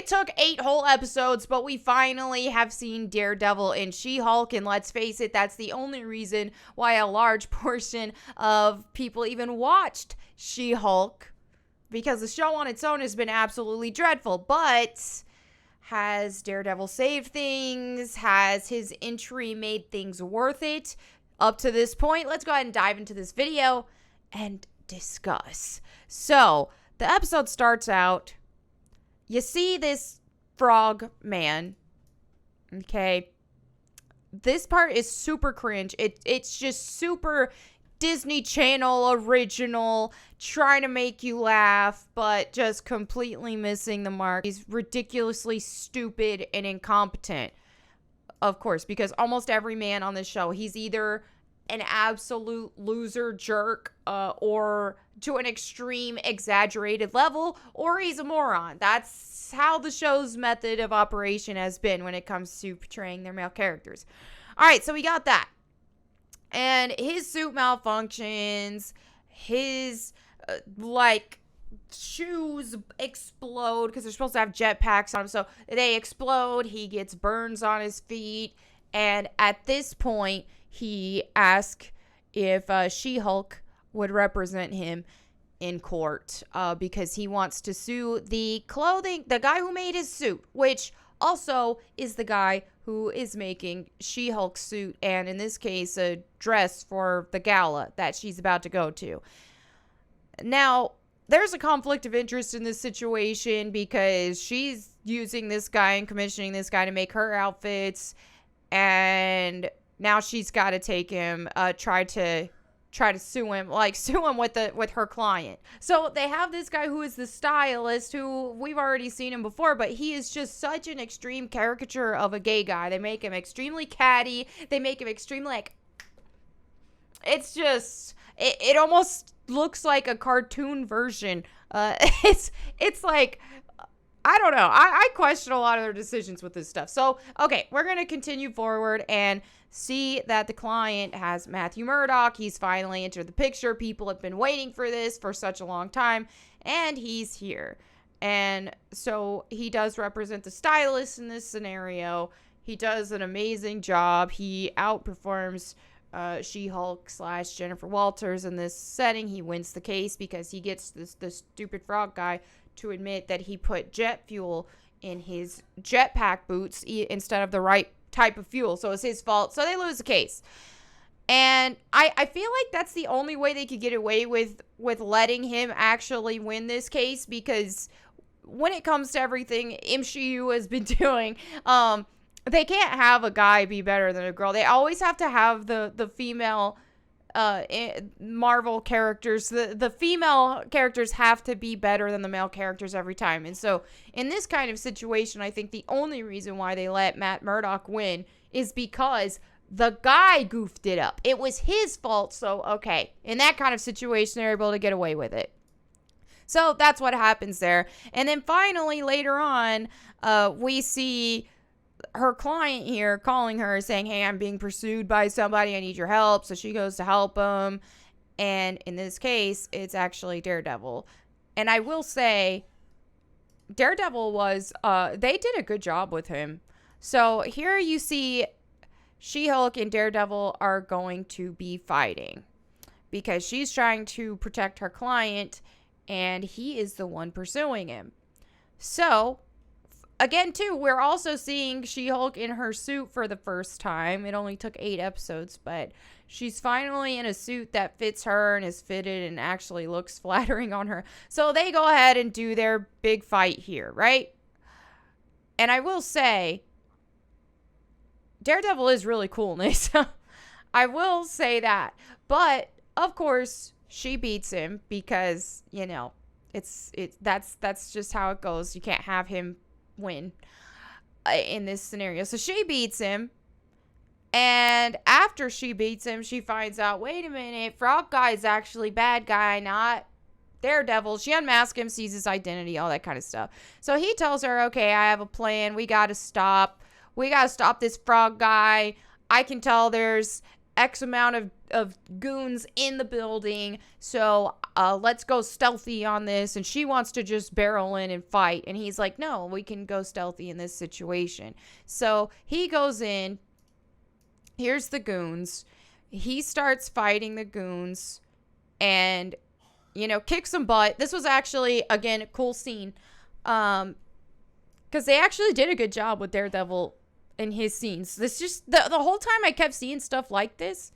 it took 8 whole episodes, but we finally have seen Daredevil and She-Hulk, and let's face it, that's the only reason why a large portion of people even watched She-Hulk, because the show on its own has been absolutely dreadful. But has Daredevil saved things? Has his entry made things worth it? Up to this point, let's go ahead and dive into this video and discuss. So, the episode starts out, you see this frog man, okay? This part is super cringe. It's just super Disney Channel original, trying to make you laugh, but just completely missing the mark. He's ridiculously stupid and incompetent, of course, because almost every man on this show, he's either an absolute loser jerk or to an extreme exaggerated level, or he's a moron. That's how the show's method of operation has been when it comes to portraying their male characters. All right, so we got that. And his suit malfunctions, his, shoes explode because they're supposed to have jetpacks on them. So they explode. He gets burns on his feet. And at this point, he asks if She-Hulk would represent him in court because he wants to sue the guy who made his suit, which also is the guy who is making She-Hulk's suit, and in this case, a dress for the gala that she's about to go to. Now, there's a conflict of interest in this situation because she's using this guy and commissioning this guy to make her outfits, and now she's got to take him, try to sue him, with her client. So they have this guy who is the stylist, who we've already seen him before, but he is just such an extreme caricature of a gay guy. They make him extremely catty. They make him extremely, it's just, it almost looks like a cartoon version. It's like, I don't know. I question a lot of their decisions with this stuff. So, okay, we're going to continue forward and see that the client has Matthew Murdock. He's finally entered the picture. People have been waiting for this for such a long time, and he's here. And so he does represent the stylist in this scenario. He does an amazing job. He outperforms She-Hulk / Jennifer Walters in this setting. He wins the case because he gets this stupid frog guy to admit that he put jet fuel in his jetpack boots instead of the right type of fuel. So it's his fault. So they lose the case. And I feel like that's the only way they could get away with letting him actually win this case, because when it comes to everything MCU has been doing, they can't have a guy be better than a girl. They always have to have the female Marvel characters. The female characters have to be better than the male characters every time. And so in this kind of situation, I think the only reason why they let Matt Murdock win is because the guy goofed it up. It was his fault. So, okay, in that kind of situation, they're able to get away with it. So that's what happens there. And then finally, later on, we see her client here calling her saying, hey, I'm being pursued by somebody. I need your help. So she goes to help him. And in this case, it's actually Daredevil. And I will say, Daredevil was, they did a good job with him. So here you see She-Hulk and Daredevil are going to be fighting because she's trying to protect her client and he is the one pursuing him. So again, too, we're also seeing She-Hulk in her suit for the first time. It only took 8 episodes, but she's finally in a suit that fits her and is fitted and actually looks flattering on her. So they go ahead and do their big fight here, right? And I will say, Daredevil is really cool in this. I will say that. But, of course, she beats him because, you know, that's just how it goes. You can't have him win in this scenario. So she beats him, and after she beats him, she finds out, wait a minute, Frog Guy is actually bad guy, not Daredevil. She unmasks him, sees his identity, all that kind of stuff. So he tells her, okay, I have a plan. We got to stop this Frog Guy. I can tell there's X amount of goons in the building. So let's go stealthy on this. And she wants to just barrel in and fight. And he's like, no, we can go stealthy in this situation. So he goes in. Here's the goons. He starts fighting the goons and, you know, kicks some butt. This was actually, again, a cool scene. Because they actually did a good job with Daredevil in his scenes. This just, the whole time I kept seeing stuff like this,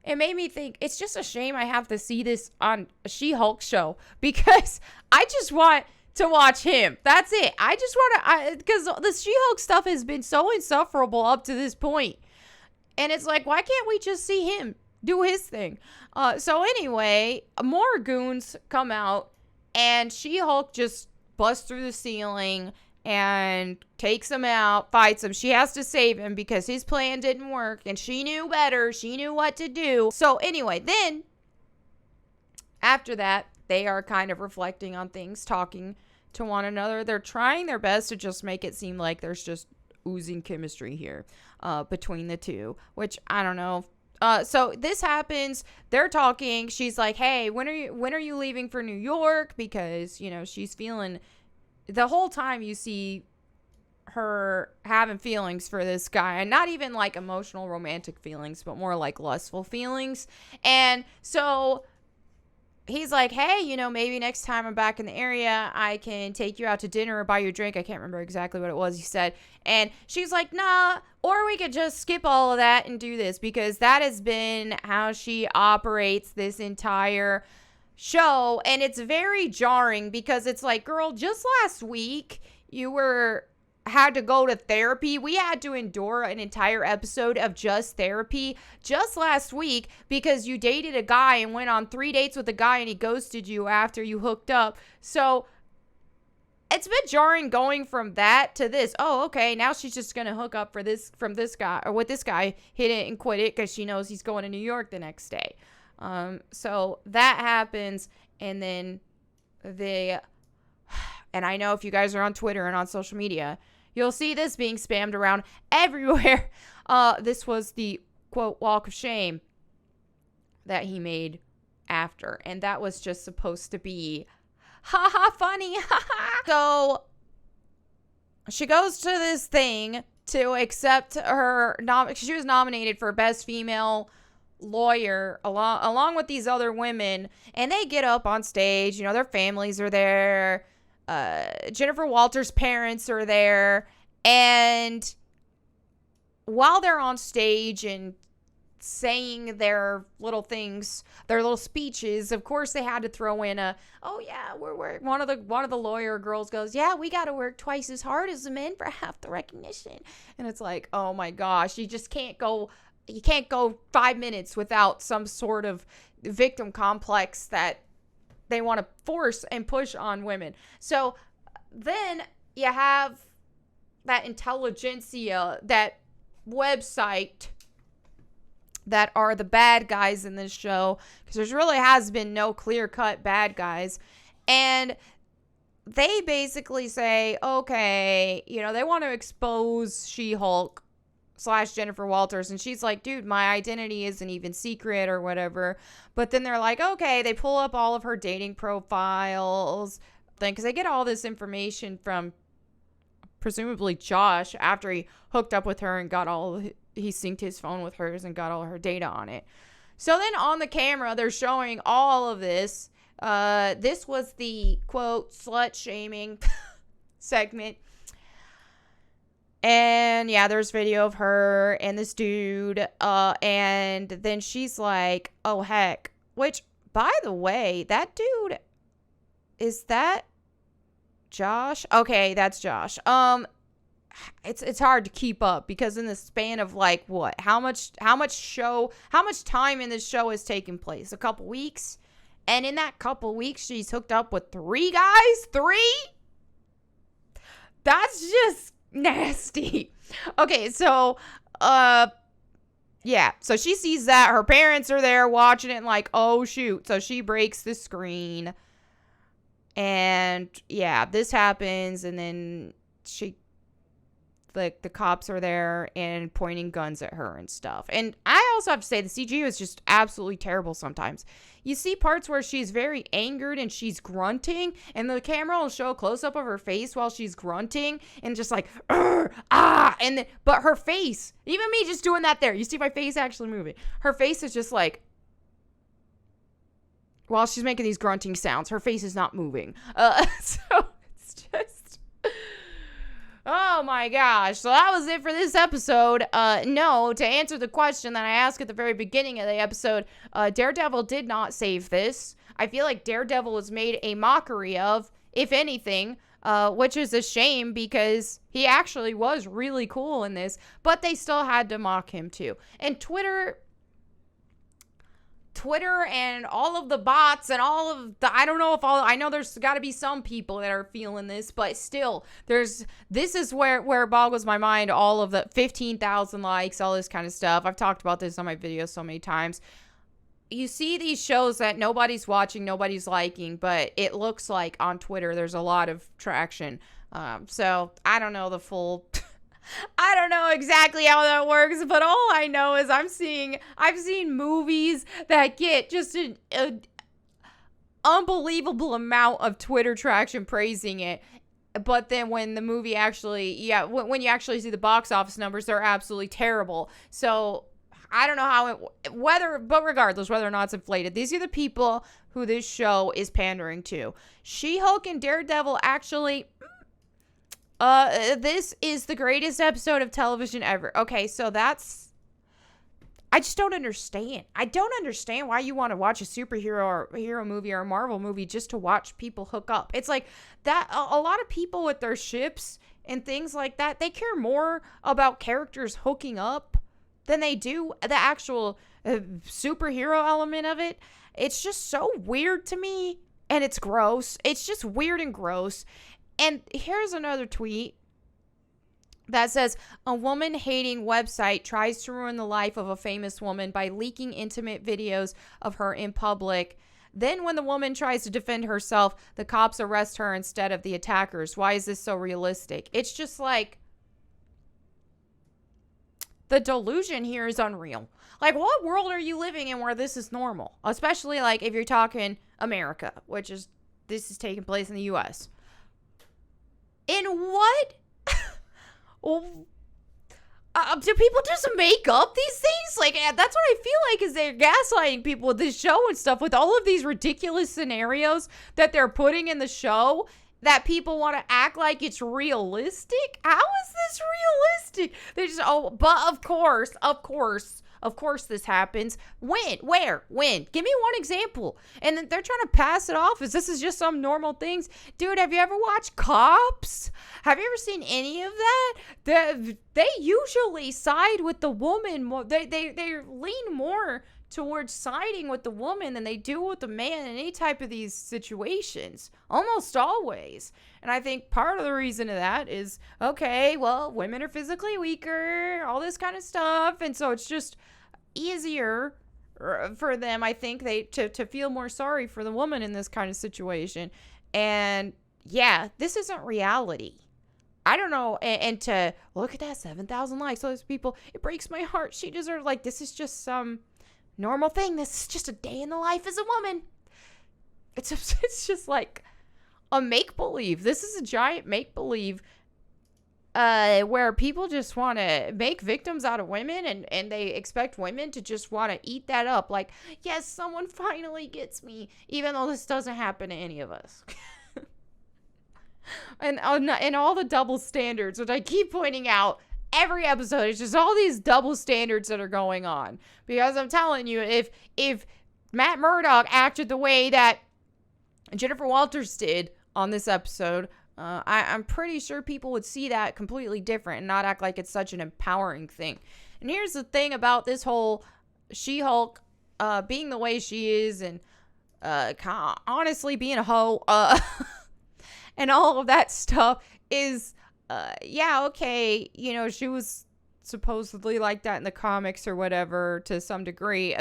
it made me think, it's just a shame I have to see this on a She-Hulk show. Because I just want to watch him. That's it. I just want to, because the She-Hulk stuff has been so insufferable up to this point. And it's like, why can't we just see him do his thing? So anyway, more goons come out, and She-Hulk just busts through the ceiling and takes him out, fights him. She has to save him because his plan didn't work, and she knew better. She knew what to do. So anyway, then, after that, they are kind of reflecting on things, talking to one another. They're trying their best to just make it seem like there's just oozing chemistry here between the two, which I don't know. So this happens. They're talking. She's like, "Hey, when are you leaving for New York?" Because, you know, she's feeling, the whole time you see her having feelings for this guy, and not even like emotional romantic feelings, but more like lustful feelings. And so he's like, "Hey, you know, maybe next time I'm back in the area, I can take you out to dinner or buy you a drink." I can't remember exactly what it was he said. And she's like, "Nah, or we could just skip all of that and do this," because that has been how she operates this entire show. And it's very jarring because it's like, girl, just last week you had to go to therapy. We had to endure an entire episode of just therapy just last week because you dated a guy and went on 3 dates with a guy and he ghosted you after you hooked up. So it's a bit jarring going from that to this. Oh, okay, now she's just going to hook up from this guy, or with this guy, hit it and quit it because she knows he's going to New York the next day. So that happens, and then and I know if you guys are on Twitter and on social media, you'll see this being spammed around everywhere. This was the, quote, walk of shame that he made after. And that was just supposed to be, haha, funny. So she goes to this thing to accept her, she was nominated for Best Female Lawyer along with these other women. And they get up on stage, you know, their families are there. Jennifer Walters' parents are there, and while they're on stage and saying their little things, their little speeches, of course they had to throw in we're one of the lawyer girls goes, "Yeah, we got to work twice as hard as the men for half the recognition." And it's like, oh my gosh, you can't go 5 minutes without some sort of victim complex that they want to force and push on women. So then you have that intelligentsia, that website that are the bad guys in this show, because there really has been no clear-cut bad guys. And they basically say, okay, you know, they want to expose She-Hulk / Jennifer Walters, and she's like, dude, my identity isn't even secret or whatever. But then they're like, okay, they pull up all of her dating profiles thing, because they get all this information from presumably Josh after he hooked up with her and he synced his phone with hers and got all her data on it. So then on the camera, they're showing all of this. This was the, quote, slut shaming segment. And yeah, there's video of her and this dude. And then she's like, oh, heck. Which, by the way, that dude, is that Josh? Okay, that's Josh. It's hard to keep up because in the span of like what? How much time in this show has taken place? A couple weeks? And in that couple weeks, she's hooked up with 3 guys? 3? That's just nasty. Okay, so yeah, so she sees that her parents are there watching it and like, oh shoot. So she breaks the screen, and yeah, this happens, and then the cops are there and pointing guns at her and stuff. And I also have to say the CG is just absolutely terrible sometimes. You see parts where she's very angered and she's grunting, and the camera will show a close-up of her face while she's grunting and just like, and then, but her face, even me just doing that there, you see my face actually moving. Her face is just like, while she's making these grunting sounds, her face is not moving. So it's just, oh my gosh. So that was it for this episode. No, to answer the question that I asked at the very beginning of the episode, Daredevil did not save this. I feel like Daredevil was made a mockery of, if anything, which is a shame because he actually was really cool in this, but they still had to mock him too. And Twitter and all of the bots and all of the, I don't know if all, I know there's got to be some people that are feeling this, but still, this is where it boggles my mind, all of the 15,000 likes, all this kind of stuff. I've talked about this on my videos so many times. You see these shows that nobody's watching, nobody's liking, but it looks like on Twitter there's a lot of traction. So I don't know the full... I don't know exactly how that works, but all I know is I've seen movies that get just an unbelievable amount of Twitter traction praising it. But then when the movie actually, when you actually see the box office numbers, they're absolutely terrible. So I don't know but regardless, whether or not it's inflated, these are the people who this show is pandering to. She-Hulk and Daredevil actually... this is the greatest episode of television ever. Okay, so I just don't understand. I don't understand why you want to watch a superhero or a hero movie or a Marvel movie just to watch people hook up. It's like that. A lot of people with their ships and things like that, they care more about characters hooking up than they do the actual superhero element of it. It's just so weird to me, and it's gross. It's just weird and gross. And here's another tweet that says, a woman-hating website tries to ruin the life of a famous woman by leaking intimate videos of her in public. Then when the woman tries to defend herself, the cops arrest her instead of the attackers. Why is this so realistic? It's just like, the delusion here is unreal. Like, what world are you living in where this is normal? Especially, like, if you're talking America, this is taking place in the U.S., in what? Do people just make up these things? Like, that's what I feel like is they're gaslighting people with this show and stuff, with all of these ridiculous scenarios that they're putting in the show that people want to act like it's realistic. How is this realistic? They just, but of course this happens. When? Where? When? Give me one example. And then they're trying to pass it off as this is just some normal things. Dude, have you ever watched Cops? Have you ever seen any of that? They usually side with the woman more. They lean more towards siding with the woman than they do with the man in any type of these situations. Almost always. And I think part of the reason of that is, okay, well, women are physically weaker, all this kind of stuff. And so it's just easier for them, I think, to feel more sorry for the woman in this kind of situation. And yeah, this isn't reality. I don't know. And to look at that 7,000 likes, all those people, it breaks my heart. She deserves, like, this is just some normal thing. This is just a day in the life as a woman. It's just like a make-believe. This is a giant make-believe where people just want to make victims out of women, and they expect women to just want to eat that up. Like, yes, someone finally gets me, even though this doesn't happen to any of us. And all the double standards, which I keep pointing out every episode, it's just all these double standards that are going on. Because I'm telling you, if Matt Murdock acted the way that Jennifer Walters did on this episode, I'm pretty sure people would see that completely different and not act like it's such an empowering thing. And here's the thing about this whole She-Hulk being the way she is, and honestly being a hoe, and all of that stuff is, yeah, okay, you know, she was supposedly like that in the comics or whatever to some degree.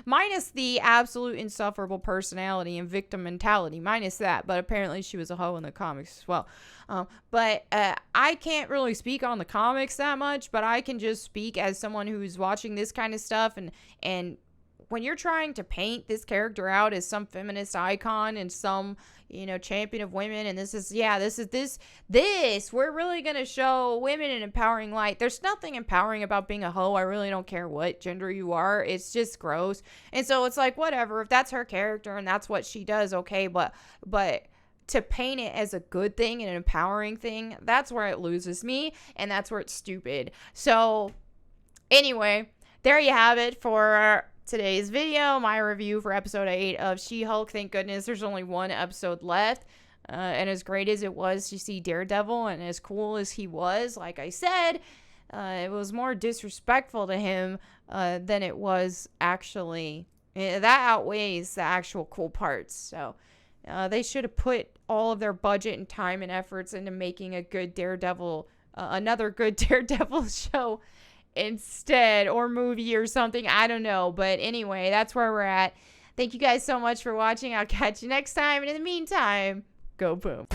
Minus the absolute insufferable personality and victim mentality, minus that. But apparently she was a hoe in the comics as well. But I can't really speak on the comics that much, but I can just speak as someone who's watching this kind of stuff, and when you're trying to paint this character out as some feminist icon and some, champion of women, and this, we're really going to show women an empowering light. There's nothing empowering about being a hoe. I really don't care what gender you are. It's just gross. And so it's like, whatever, if that's her character and that's what she does, okay, but to paint it as a good thing and an empowering thing, that's where it loses me, and that's where it's stupid. So anyway, there you have it for today's video, my review for episode 8 of She-Hulk. Thank goodness there's only one episode left. And as great as it was to see Daredevil, and as cool as he was, like I said, it was more disrespectful to him than it was actually. That outweighs the actual cool parts. So they should have put all of their budget and time and efforts into making a good Daredevil, another good Daredevil show instead, or movie or something. I don't know. But anyway, that's where we're at. Thank you guys so much for watching. I'll catch you next time. And in the meantime, go boom.